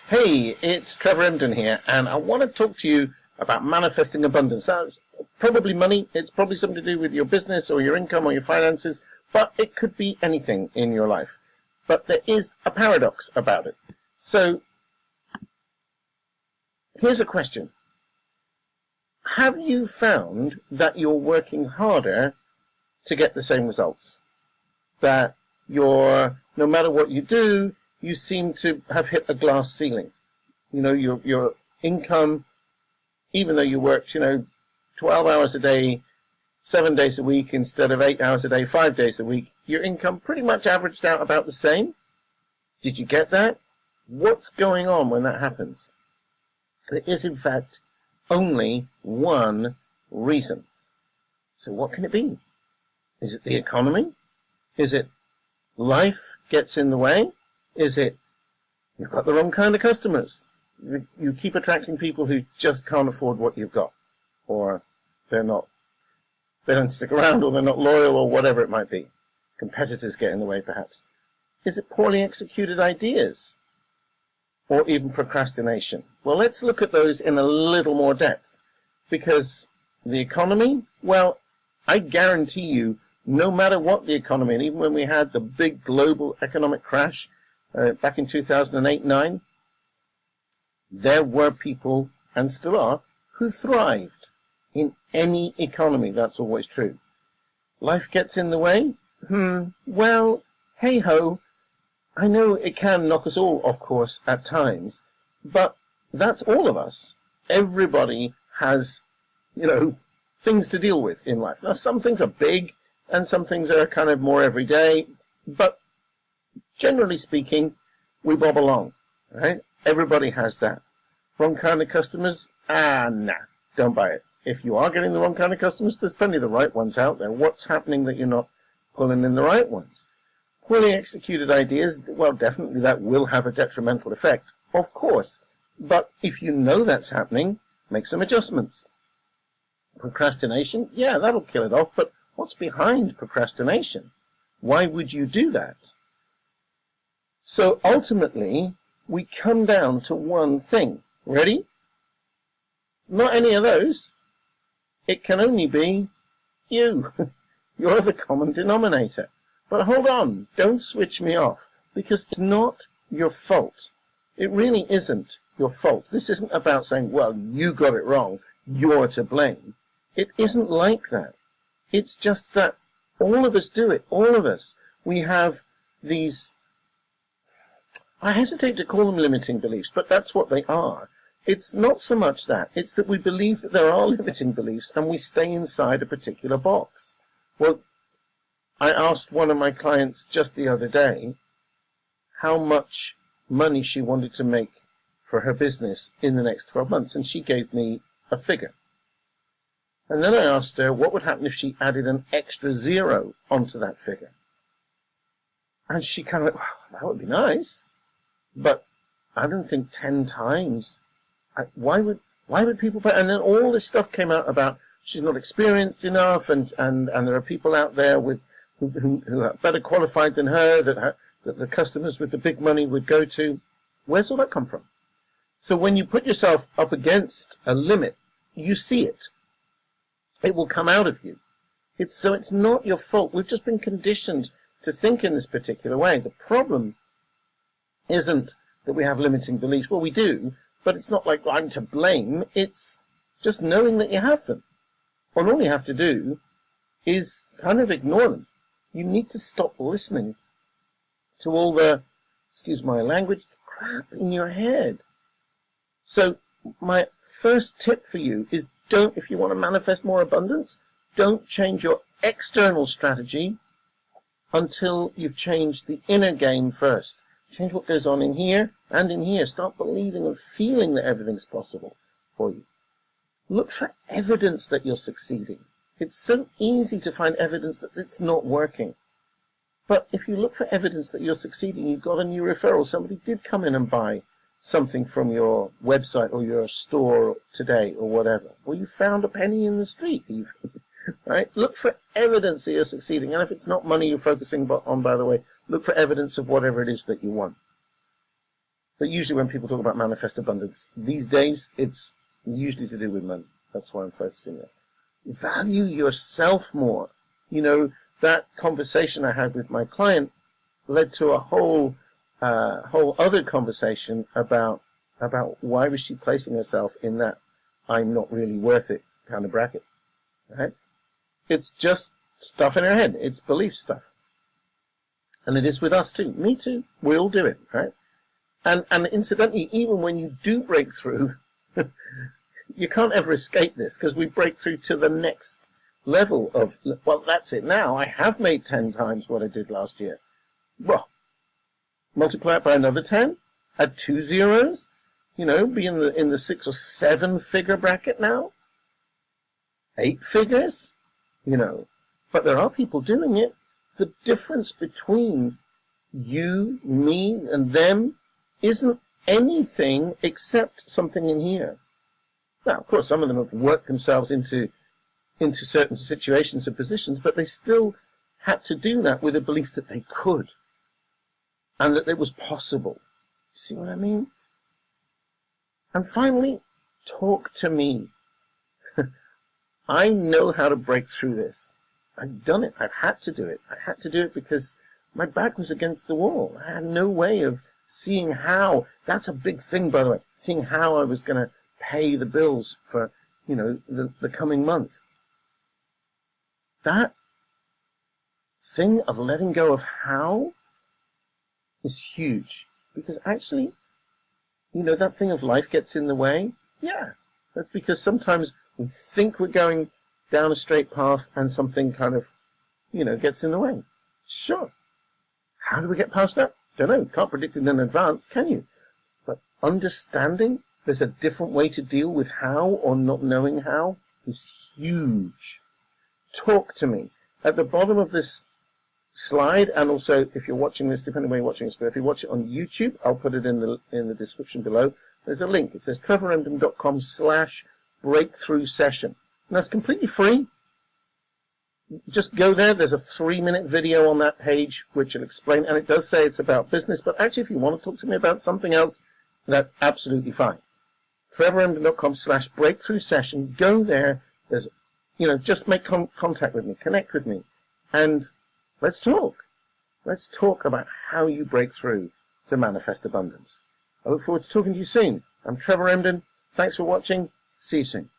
Hey, it's Trevor Emdon here, and I want to talk to you about manifesting abundance. Now, it's probably money, it's probably something to do with your business or your income or your finances, but it could be anything in your life. But there is a paradox about it. So, here's a question. Have you found that you're working harder to get the same results? That no matter what you do, you seem to have hit a glass ceiling. You know, your income, even though you worked, 12 hours a day, 7 days a week instead of 8 hours a day, 5 days a week, your income pretty much averaged out about the same. Did you get that? What's going on when that happens? There is, in fact, only one reason. So what can it be? Is it the economy? Is it life gets in the way? Is it you've got the wrong kind of customers? You keep attracting people who just can't afford what you've got, or they don't stick around, or they're not loyal, or whatever it might be. Competitors get in the way, perhaps. Is it poorly executed ideas? Or even procrastination? Well, let's look at those in a little more depth. Because the economy, well, I guarantee you, no matter what the economy, and even when we had the big global economic crash back in 2008-9, there were people, and still are, who thrived. In any economy, that's always true. Life gets in the way? Well, hey-ho. I know it can knock us all off course at times, but that's all of us. Everybody has, things to deal with in life. Now, some things are big, and some things are kind of more everyday, but generally speaking, we bob along, right? Everybody has that. Wrong kind of customers? Nah, don't buy it. If you are getting the wrong kind of customers, there's plenty of the right ones out there. What's happening that you're not pulling in the right ones? Poorly executed ideas, well, definitely that will have a detrimental effect, of course. But if you know that's happening, make some adjustments. Procrastination? Yeah, that'll kill it off, but what's behind procrastination? Why would you do that? So ultimately, we come down to one thing. Ready? It's not any of those. It can only be you. You're the common denominator. But hold on, don't switch me off, because it's not your fault. It really isn't your fault. This isn't about saying, well, you got it wrong, you're to blame. It isn't like that. It's just that all of us do it, all of us. We have these, I hesitate to call them limiting beliefs, but that's what they are. It's not so much that, it's that we believe that there are limiting beliefs and we stay inside a particular box. Well, I asked one of my clients just the other day how much money she wanted to make for her business in the next 12 months, and she gave me a figure. And then I asked her what would happen if she added an extra zero onto that figure. And she kind of went, well, that would be nice, but I don't think 10 times. Why would people pay? And then all this stuff came out about she's not experienced enough, and there are people out there who are better qualified than her, that the customers with the big money would go to. Where's all that come from? So when you put yourself up against a limit, you see it. It will come out of you. It's not your fault. We've just been conditioned to think in this particular way. The problem isn't that we have limiting beliefs. Well, we do, but it's not like I'm to blame. It's just knowing that you have them. And all you have to do is kind of ignore them. You need to stop listening to all the, excuse my language, crap in your head. So my first tip for you is if you want to manifest more abundance, don't change your external strategy until you've changed the inner game first. Change what goes on in here and in here. Start believing and feeling that everything's possible for you. Look for evidence that you're succeeding. It's so easy to find evidence that it's not working. But if you look for evidence that you're succeeding, you've got a new referral, somebody did come in and buy something from your website or your store today or whatever. Well, you found a penny in the street even. Right? Look for evidence that you're succeeding. And if it's not money you're focusing on, by the way, look for evidence of whatever it is that you want. But usually when people talk about manifest abundance these days, it's usually to do with money. That's why I'm focusing there. Value yourself more. You know, that conversation I had with my client led to a whole other conversation about why was she placing herself in that I'm not really worth it kind of bracket. Right? It's just stuff in her head. It's belief stuff. And it is with us too. Me too. We all do it, right? And incidentally, even when you do break through, you can't ever escape this, because we break through to the next level of, well, that's it now. I have made 10 times what I did last year. Well, multiply it by another 10, add 2 zeros, you know, be in the 6 or 7 figure bracket now. 8 figures, you know. But there are people doing it. The difference between you, me, and them isn't anything except something in here. Now, of course, some of them have worked themselves into certain situations and positions, but they still had to do that with a belief that they could and that it was possible. You see what I mean? And finally, talk to me. I know how to break through this. I've done it. I've had to do it. I had to do it because my back was against the wall. I had no way of seeing how. That's a big thing, by the way. Seeing how I was going to pay the bills for, you know, the coming month. That thing of letting go of how is huge. Because actually, you know, that thing of life gets in the way. Yeah. That's because sometimes we think we're going down a straight path and something kind of, you know, gets in the way. Sure. How do we get past that? Don't know. Can't predict it in advance, can you? But understanding there's a different way to deal with how, or not knowing how, is huge. Talk to me. At the bottom of this slide, and also if you're watching this, depending on where you're watching this, but if you watch it on YouTube, I'll put it in the description below. There's a link. It says trevoremdon.com/breakthrough session. And that's completely free. Just go there. There's a 3-minute video on that page which will explain, and it does say it's about business, but actually if you want to talk to me about something else, that's absolutely fine. trevoremdon.com/breakthrough session. Go there. There's, you know, just make contact with me, connect with me, and let's talk. Let's talk about how you break through to manifest abundance. I look forward to talking to you soon. I'm Trevor Emdon. Thanks for watching. See you soon.